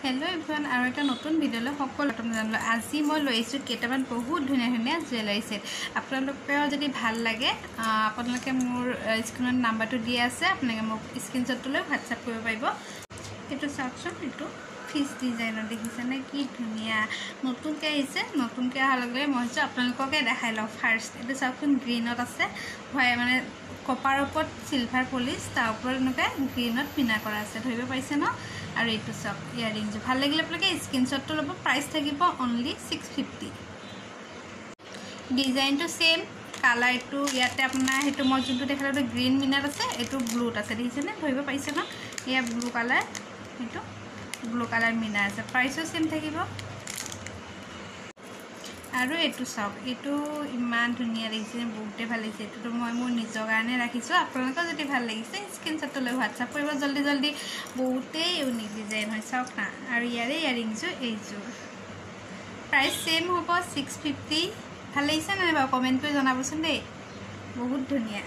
hello everyone और एक नतुन video सकल जानलो आज मैं लैसो केटामान बहुत धुनिया धुनिया ज्वेलारी सेट आपलोके जदि ভাল লাগে आपलोके मोर स्क्रीन नम्बर तो दिया आछे आपलोके मोक स्क्रीनशॉट ले व्हाट्सएप কৰিব পাৰিব एटु চাওকচোন एटु फिश डिजाइन देखिছেনে কি ধুনিয়া নতুনকে আহিছে নতুনকে আহাৰ লগে মই হচ্ছে আপোনালোককে দেখাই লও ফাৰ্স্ট এটু চাওকচোন গ্ৰীনত আছে হয় মানে কপাৰ ওপৰত সিলভাৰ পলিশ তাৰ ওপৰত নকে গ্ৰীনত পিনা কৰা আছে ধৰিব পাইছে ন আৰু এটু সব ইয়াৰিং যে ভাল লাগিলে আপোনালোকে স্ক্ৰীনশট তো লব প্ৰাইস থাকিব অনলি 650 ডিজাইন তো সেম কালাৰ তো ইয়াতে আপোনাৰ হেতু মই যোনটো দেখালো গ্ৰীন মিনাৰ আছে এটু ব্লুত আছে দেখিছেনে ধৰিব পাইছে ন ইয়া ব্লু কালাৰ এটু ব্লু কালাৰ মিনাৰ আছে प्राइसो सेम থাকিব আৰু এটু সব এটু ইমান ধুনিয়া লাগিছে বহুতে ভাল লাগিছে এটু মই মোৰ নিজৰ কাৰণে ৰাখিছো আপোনালোকৰ যদি ভাল লাগিছে স্ক্ৰীনশট লৈ WhatsApp কৰিব জলদি জলদি বহুতে ইউনিক ডিজাইন হয় চাওক না আৰু ইয়াৰে ইয়াৰিং জো এইজো প্ৰাইস সেম হ'ব 650 ভাল লাগিছে না বাৰু কমেন্ট কৰি জনাবচোন দেই বহুত ধুনিয়া